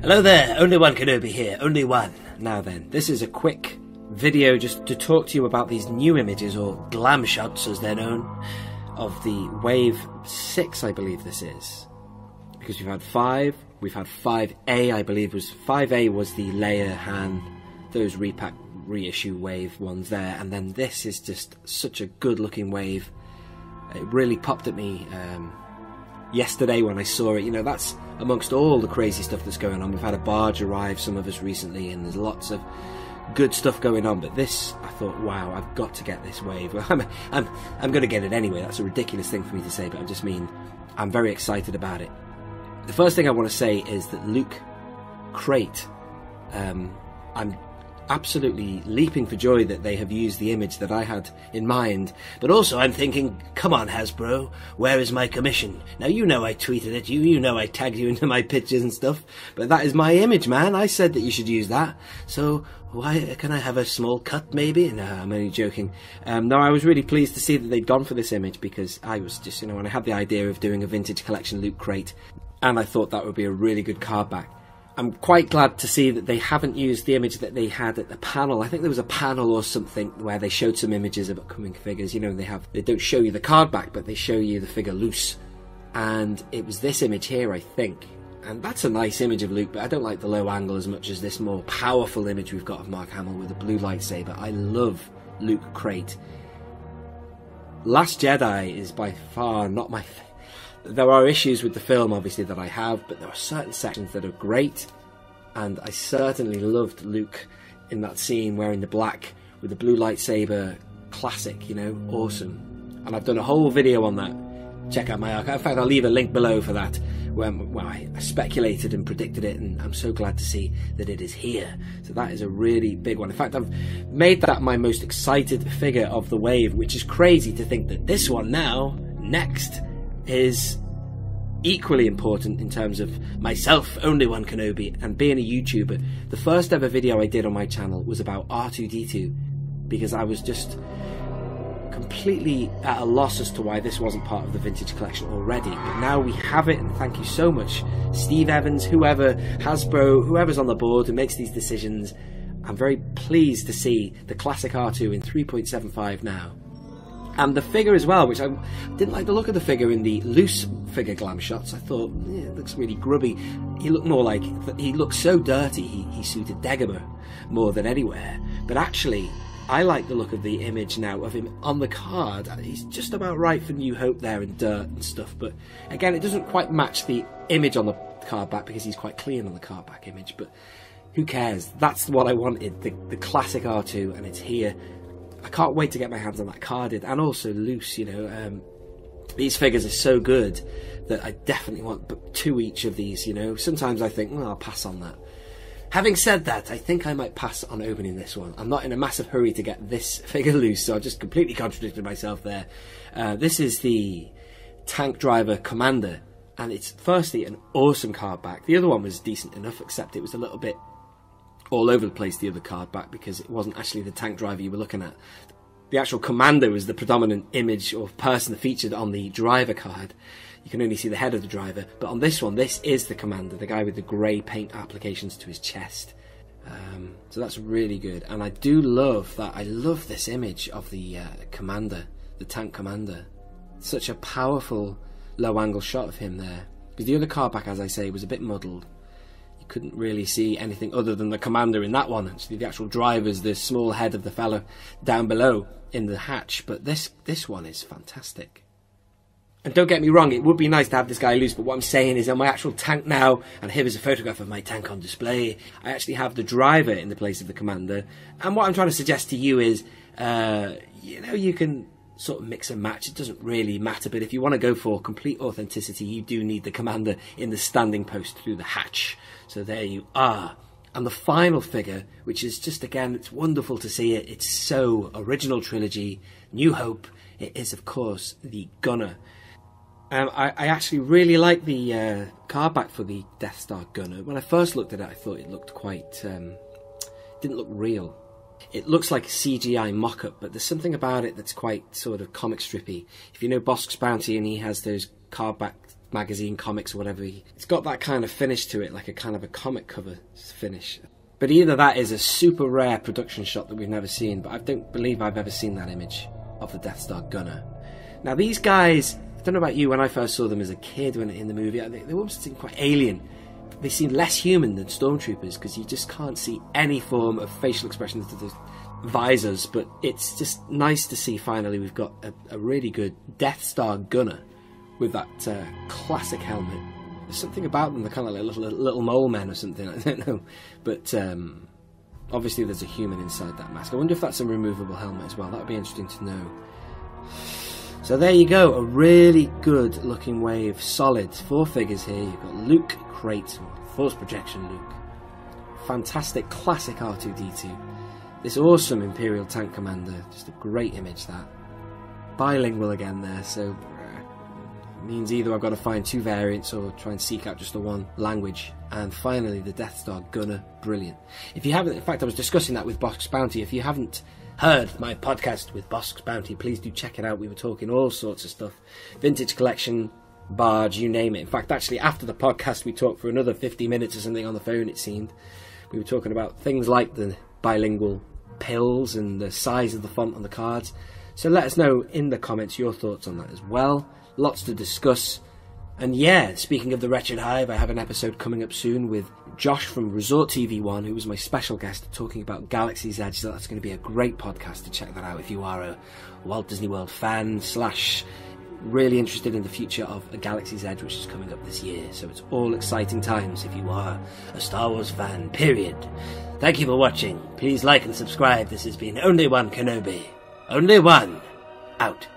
Hello there, only one Kenobi here, only one. Now then, this is a quick video just to talk to you about these new images, or glam shots as they're known, of the Wave 6, I believe this is. Because we've had 5, we've had 5A, I believe was 5A was the Leia, Han, those repack, reissue Wave ones there, and then this is just such a good looking Wave. It really popped at me yesterday when I saw it. You know, that's amongst all the crazy stuff that's going on. We've had a barge arrive, some of us recently, and there's lots of good stuff going on, but this, I thought, wow, I've got to get this Wave. I'm going to get it anyway. That's a ridiculous thing for me to say, but I just mean I'm very excited about it. The first thing I want to say is that Luke Crait, I'm absolutely leaping for joy that they have used the image that I had in mind, but also I'm thinking, come on Hasbro, where is my commission? Now you know I tweeted it, you know I tagged you into my pictures and stuff, but that is my image, man. I said that you should use that, so why can I have a small cut maybe? No, I'm only joking. No, I was really pleased to see that they'd gone for this image, because I was just, you know, when I had the idea of doing a vintage collection Luke Crait, and I thought that would be a really good card back. I'm quite glad to see that they haven't used the image that they had at the panel. I think there was a panel or something where they showed some images of upcoming figures. You know, they don't show you the card back, but they show you the figure loose. And it was this image here, I think. And that's a nice image of Luke, but I don't like the low angle as much as this more powerful image we've got of Mark Hamill with a blue lightsaber. I love Luke Crait. Last Jedi is by far not my favourite. There are issues with the film, obviously, that I have, but there are certain sections that are great, and I certainly loved Luke in that scene wearing the black with the blue lightsaber. Classic, you know, awesome. And I've done a whole video on that. Check out my archive. In fact, I'll leave a link below for that, where I speculated and predicted it, and I'm so glad to see that it is here. So that is a really big one. In fact, I've made that my most excited figure of the Wave, which is crazy to think that this one now, next, is equally important in terms of myself, only one Kenobi, and being a YouTuber. The first ever video I did on my channel was about R2-D2, because I was just completely at a loss as to why this wasn't part of the vintage collection already. But now we have it, and thank you so much, Steve Evans, whoever, Hasbro, whoever's on the board who makes these decisions. I'm very pleased to see the classic R2 in 3.75 now. And the figure as well, which I didn't like the look of the figure in the loose figure glam shots. I thought, yeah, it looks really grubby. He looked more like, he looked so dirty, he suited Dagobah more than anywhere. But actually, I like the look of the image now of him on the card. He's just about right for New Hope there in dirt and stuff. But again, it doesn't quite match the image on the card back, because he's quite clean on the card back image. But who cares? That's what I wanted, the classic R2, and it's here. I can't wait to get my hands on that carded, and also loose, you know. These figures are so good that I definitely want 2 each of these, you know. Sometimes I think, well, I'll pass on that. Having said that, I think I might pass on opening this one. I'm not in a massive hurry to get this figure loose, so I've just completely contradicted myself there. This is the Tank Driver Commander, and it's firstly an awesome card back. The other one was decent enough, except it was a little bit all over the place, the other card back, because it wasn't actually the tank driver you were looking at. The actual commander was the predominant image or person featured on the driver card. You can only see the head of the driver, but on this one, this is the commander, the guy with the grey paint applications to his chest. So that's really good, and I do love that. I love this image of the commander, the tank commander. Such a powerful low angle shot of him there, because the other card back, as I say, was a bit muddled. Couldn't really see anything other than the commander in that one. Actually, the actual driver's the small head of the fellow down below in the hatch, but this one is fantastic. And don't get me wrong, it would be nice to have this guy loose, but what I'm saying is on my actual tank now, and here is a photograph of my tank on display, I actually have the driver in the place of the commander. And what I'm trying to suggest to you is, you know, you can sort of mix and match. It doesn't really matter, but if you want to go for complete authenticity, you do need the commander in the standing post through the hatch. So there you are. And the final figure, which is just, again, it's wonderful to see it. It's so original trilogy, New Hope. It is, of course, the Gunner. I actually really like the card back for the Death Star Gunner. When I first looked at it, I thought it looked quite, didn't look real. It looks like a CGI mock-up, but there's something about it that's quite sort of comic strippy. If you know Bosk's Bounty and he has those card back magazine comics or whatever. It's got that kind of finish to it, like a kind of a comic cover finish. But either that is a super rare production shot that we've never seen, but I don't believe I've ever seen that image of the Death Star gunner. Now these guys, I don't know about you, when I first saw them as a kid in the movie, they almost seemed quite alien. They seem less human than stormtroopers because you just can't see any form of facial expression to the visors, but it's just nice to see finally we've got a really good Death Star gunner with that classic helmet. There's something about them, they're kind of like little mole men or something, I don't know. But obviously there's a human inside that mask. I wonder if that's a removable helmet as well. That would be interesting to know. So there you go, a really good looking wave, solid. 4 figures here. You've got Luke, Crait, Force Projection Luke. Fantastic classic R2-D2. This awesome Imperial Tank Commander, just a great image that. Bilingual again there, so means either I've got to find 2 variants or try and seek out just the one language. And finally the Death Star gunner, brilliant. If you haven't, in fact I was discussing that with Bosk's Bounty, if you haven't heard my podcast with Bosk's Bounty, please do check it out. We were talking all sorts of stuff, vintage collection, barge, you name it. In fact, actually after the podcast we talked for another 50 minutes or something on the phone, it seemed. We were talking about things like the bilingual pills and the size of the font on the cards. So let us know in the comments your thoughts on that as well. Lots to discuss. And yeah, speaking of the Wretched Hive, I have an episode coming up soon with Josh from Resort TV1, who was my special guest, talking about Galaxy's Edge. So that's going to be a great podcast to check that out if you are a Walt Disney World fan / really interested in the future of a Galaxy's Edge, which is coming up this year. So it's all exciting times if you are a Star Wars fan, period. Thank you for watching. Please like and subscribe. This has been Only One Kenobi. Only one. Out.